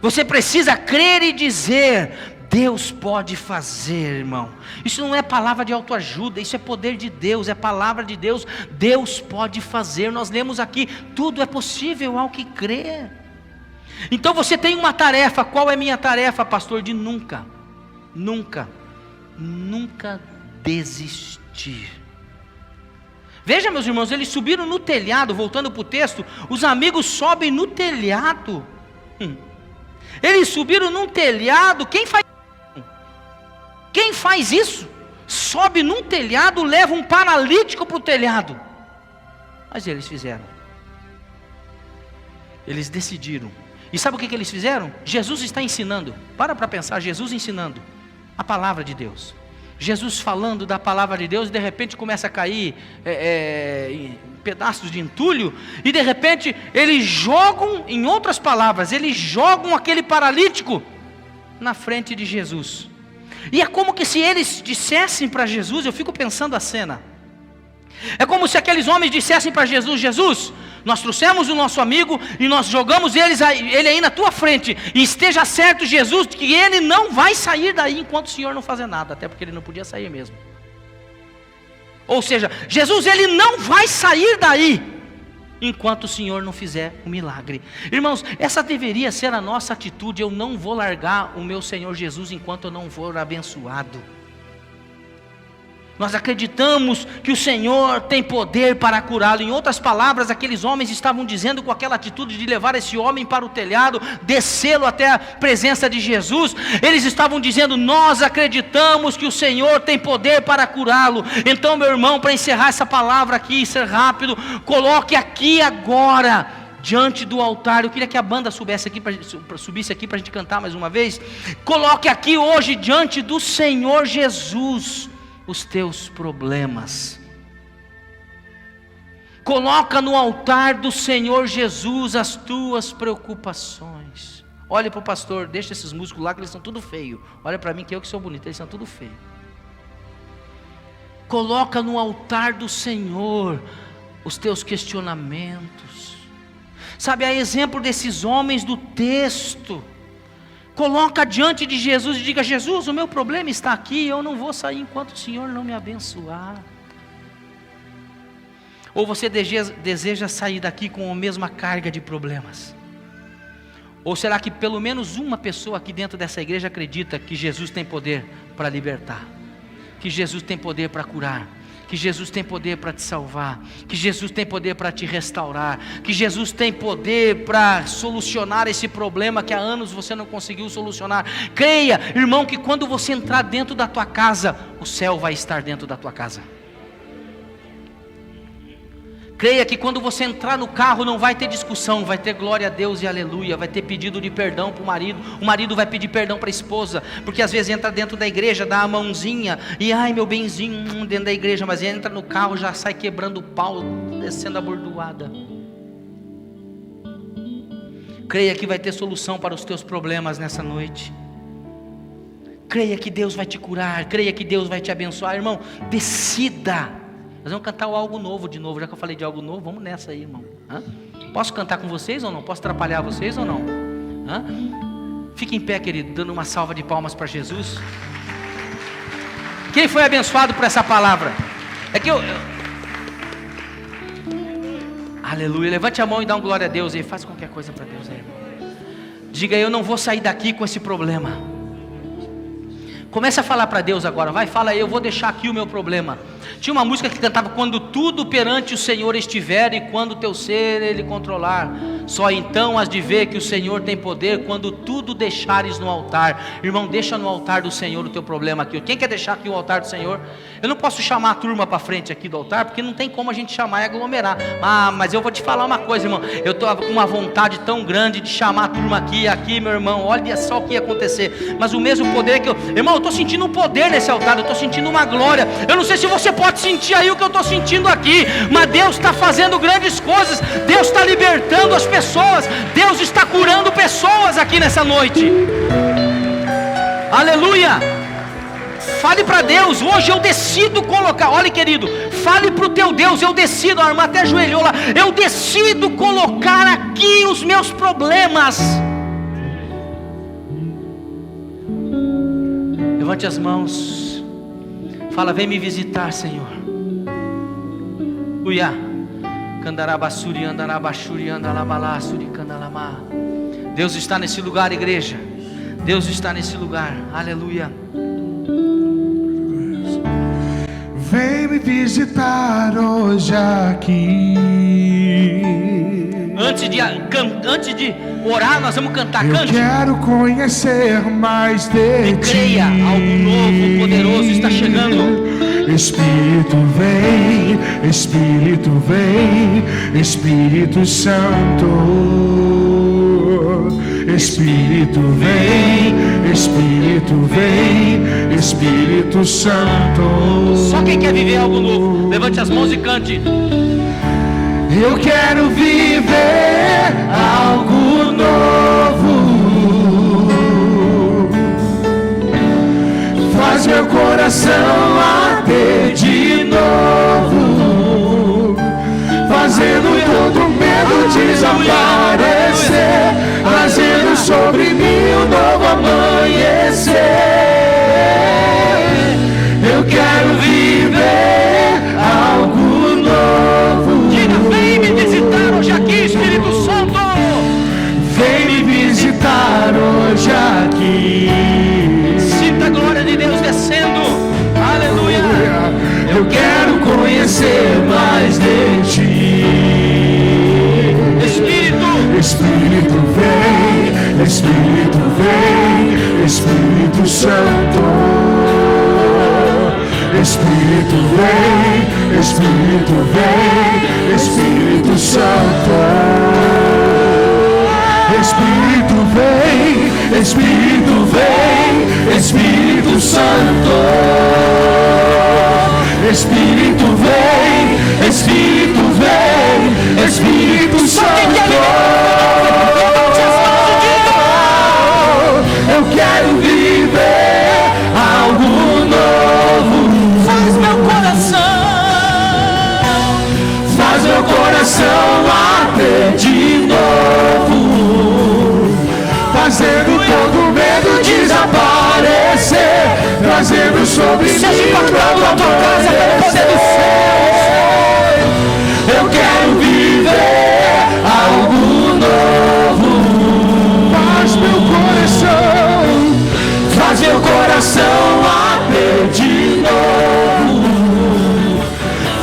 Você precisa crer e dizer: Deus pode fazer, irmão. Isso não é palavra de autoajuda, isso é poder de Deus, é palavra de Deus. Deus pode fazer. Nós lemos aqui: tudo é possível ao que crê. Então você tem uma tarefa. Qual é minha tarefa, pastor? De nunca desistir. Veja, meus irmãos, eles subiram no telhado. Voltando para o texto, os amigos sobem no telhado. Eles subiram num telhado. Quem faz isso? Sobe num telhado, leva um paralítico para o telhado. Mas eles fizeram. Eles decidiram. E sabe o que eles fizeram? Jesus está ensinando. Para pensar, Jesus ensinando a palavra de Deus. Jesus falando da palavra de Deus, e de repente começa a cair pedaços de entulho, e de repente eles jogam, em outras palavras, eles jogam aquele paralítico na frente de Jesus. E é como que se eles dissessem para Jesus, eu fico pensando a cena, é como se aqueles homens dissessem para Jesus: Jesus, nós trouxemos o nosso amigo e nós jogamos ele aí na tua frente, e esteja certo, Jesus, que ele não vai sair daí enquanto o Senhor não fazer nada, até porque ele não podia sair mesmo. Ou seja, Jesus, ele não vai sair daí enquanto o Senhor não fizer um milagre. Irmãos, essa deveria ser a nossa atitude. Eu não vou largar o meu Senhor Jesus enquanto eu não for abençoado. Nós acreditamos que o Senhor tem poder para curá-lo. Em outras palavras, aqueles homens estavam dizendo, com aquela atitude de levar esse homem para o telhado, descê-lo até a presença de Jesus, eles estavam dizendo: nós acreditamos que o Senhor tem poder para curá-lo. Então, meu irmão, para encerrar essa palavra aqui, ser rápido, coloque aqui agora, diante do altar. Eu queria que a banda subisse aqui para a gente cantar mais uma vez. Coloque aqui hoje, diante do Senhor Jesus, os teus problemas. Coloca no altar do Senhor Jesus as tuas preocupações. Olha para o pastor, deixa esses músicos lá que eles são tudo feio. Olha para mim que eu que sou bonito, eles são tudo feio. Coloca no altar do Senhor os teus questionamentos. Sabe, a exemplo desses homens do texto, coloca diante de Jesus e diga: Jesus, o meu problema está aqui, eu não vou sair enquanto o Senhor não me abençoar. Ou você deseja sair daqui com a mesma carga de problemas? Ou será que pelo menos uma pessoa aqui dentro dessa igreja acredita que Jesus tem poder para libertar, que Jesus tem poder para curar, que Jesus tem poder para te salvar, que Jesus tem poder para te restaurar, que Jesus tem poder para solucionar esse problema que há anos você não conseguiu solucionar? Creia, irmão, que quando você entrar dentro da tua casa, o céu vai estar dentro da tua casa. Creia que quando você entrar no carro não vai ter discussão, vai ter glória a Deus e aleluia, vai ter pedido de perdão para o marido vai pedir perdão para a esposa, porque às vezes entra dentro da igreja, dá a mãozinha, e ai meu benzinho, dentro da igreja, mas entra no carro, já sai quebrando o pau, descendo a bordoada. Creia que vai ter solução para os teus problemas nessa noite. Creia que Deus vai te curar. Creia que Deus vai te abençoar. Irmão, decida. Nós vamos cantar o algo novo de novo. Já que eu falei de algo novo, vamos nessa aí, irmão. Posso cantar com vocês ou não? Posso atrapalhar vocês ou não? Fique em pé, querido, dando uma salva de palmas para Jesus. Quem foi abençoado por essa palavra? É que Aleluia, levante a mão e dá um glória a Deus aí. Faz qualquer coisa para Deus aí, irmão. Diga: eu não vou sair daqui com esse problema. Comece a falar para Deus agora. Vai, fala aí: eu vou deixar aqui o meu problema. Tinha uma música que cantava: quando tudo perante o Senhor estiver, e quando teu ser Ele controlar, só então has de ver que o Senhor tem poder, quando tudo deixares no altar. Irmão, deixa no altar do Senhor o teu problema aqui. Quem quer deixar aqui o altar do Senhor? Eu não posso chamar a turma para frente aqui do altar, porque não tem como a gente chamar e aglomerar. Mas eu vou te falar uma coisa, irmão. Eu estou com uma vontade tão grande de chamar a turma aqui, meu irmão. Olha só o que ia acontecer. Mas o mesmo poder que irmão, eu estou sentindo um poder nesse altar. Eu estou sentindo uma glória. Eu não sei se você pode sentir aí o que eu estou sentindo aqui, mas Deus está fazendo grandes coisas. Deus está libertando as pessoas. Deus está curando pessoas aqui nessa noite. Aleluia. Fale para Deus: hoje eu decido colocar. Olha, querido, fale para o teu Deus: eu decido. A irmã até ajoelhou lá. Eu decido colocar aqui os meus problemas. Levante as mãos. Fala: vem me visitar, Senhor. Uia. Candarabassuri, andarabachuri, andalabalassuri, candalamá. Deus está nesse lugar, igreja. Deus está nesse lugar. Aleluia. Vem me visitar hoje aqui. Antes de orar, nós vamos cantar. Eu Cante. quero conhecer mais de ti. Creia, algo novo, poderoso está chegando. Espírito vem, Espírito vem, Espírito Santo. Espírito vem, Espírito vem, Espírito Santo. Só quem quer viver algo novo, levante as mãos e cante. Eu quero viver algo novo. Faz meu coração bater de novo, fazendo todo medo desaparecer, trazendo sobre mim um novo amanhecer. Eu quero viver algo novo. Diga: vem me visitar hoje aqui, Espírito Santo. Vem me visitar hoje aqui. Sinta a glória de Deus descendo. Aleluia. Eu quero conhecer mais de ti. Espírito vem, Espírito vem, Espírito Santo. Espírito vem, Espírito vem, Espírito Santo. Espírito vem, Espírito vem, Espírito Santo. Espírito vem, Espírito vem, Espírito Santo. Eu quero viver algo novo. Faz meu coração bater de novo, fazendo todo medo desaparecer, trazendo sobre mim um novo amanhecer. Eu quero viver algo novo. Faz meu coração bater de novo,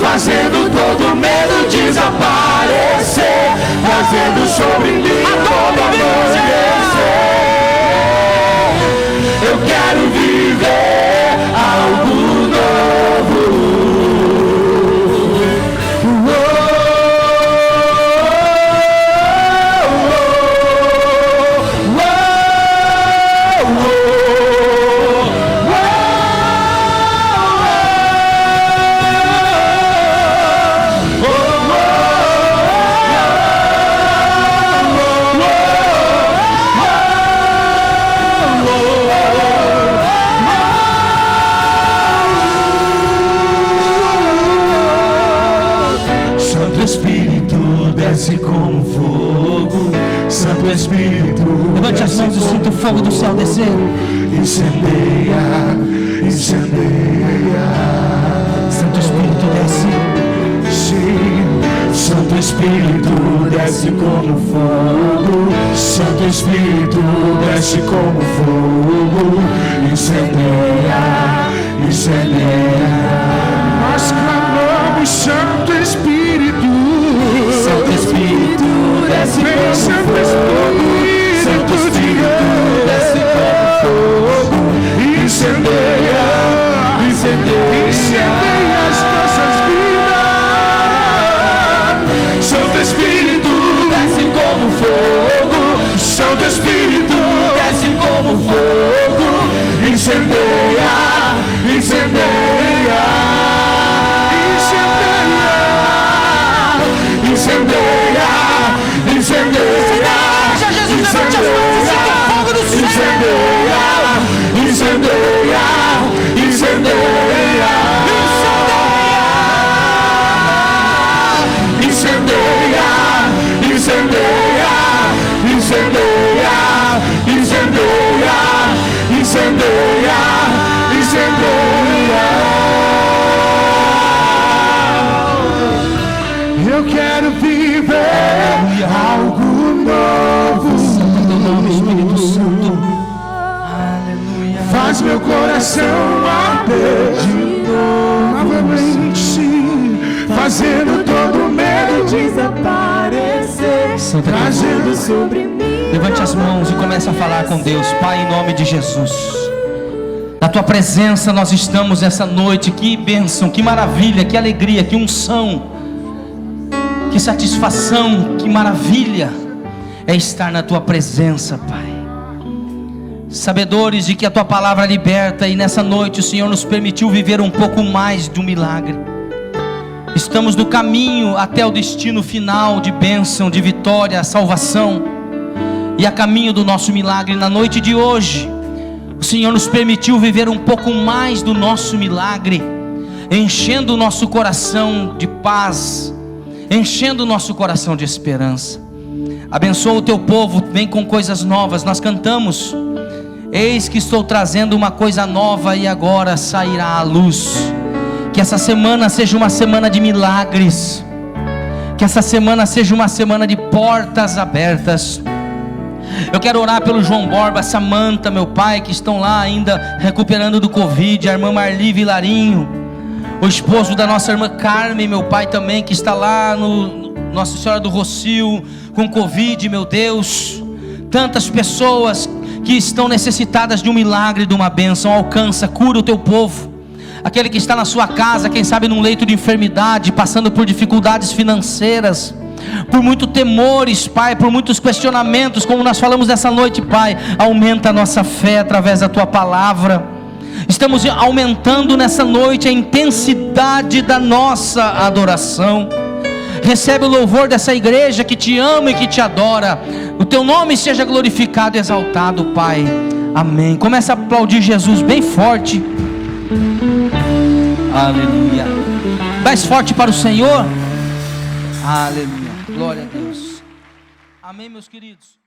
fazendo todo medo desaparecer, trazendo sobre mim um novo amanhecer. Eu quero viver algo novo. Espírito, Levante as mãos e sinta o fogo do céu descer. incendeia, incendeia. Santo Espírito desce. Sim, Santo Espírito desce como fogo. Santo Espírito desce como fogo. Incendeia, incendeia. Nós clamamos, Santo Espírito. Santo Espírito desce Vem, como Santo fogo. Espírito, Santo Espírito desce como fogo. incendeia, Incendeia. incendeia as nossas vidas. Santo Espírito Desce como fogo. Santo Espírito Desce como fogo. incendeia, incendeia, incendeia, incendeia, incendeia. Jesus, levante as mãos e sinta o fogo do céu. Incendeia, incendeia, incendeia, incendeia, incendeia, incendeia, incendeia, incendeia, incendeia. Eu quero viver algo novo. Santo teu nome, Espírito Santo. Faz meu coração arder de novamente, fazendo todo medo desaparecer, Santo teu trazendo sobre mim. Levante as mãos e comece a falar com Deus. Pai, em nome de Jesus, na tua presença nós estamos essa noite. Que bênção, que maravilha, que alegria, que unção, que satisfação, que maravilha é estar na tua presença, Pai. Sabedores de que a tua palavra liberta, e nessa noite o Senhor nos permitiu viver um pouco mais de um milagre. Estamos no caminho até o destino final de bênção, de vitória, salvação, e a caminho do nosso milagre. Na noite de hoje o Senhor nos permitiu viver um pouco mais do nosso milagre, enchendo o nosso coração de paz, enchendo o nosso coração de esperança. Abençoa o teu povo, vem com coisas novas. Nós cantamos: eis que estou trazendo uma coisa nova e agora sairá à luz. Que essa semana seja uma semana de milagres, que essa semana seja uma semana de portas abertas. Eu quero orar pelo João Borba, Samanta, meu pai, que estão lá ainda recuperando do Covid, a irmã Marli Vilarinho, o esposo da nossa irmã Carmen, meu pai também, que está lá no Nossa Senhora do Rocio com Covid, meu Deus. Tantas pessoas que estão necessitadas de um milagre, de uma bênção. Alcança, cura o teu povo. Aquele que está na sua casa, quem sabe num leito de enfermidade, passando por dificuldades financeiras, por muitos temores, Pai, por muitos questionamentos, como nós falamos nessa noite, Pai, aumenta a nossa fé através da tua palavra. Estamos aumentando nessa noite a intensidade da nossa adoração. Recebe o louvor dessa igreja que te ama e que te adora. O teu nome seja glorificado e exaltado, Pai. Amém. Começa a aplaudir Jesus bem forte. Aleluia. Mais forte para o Senhor. Aleluia. Glória a Deus. Amém, meus queridos.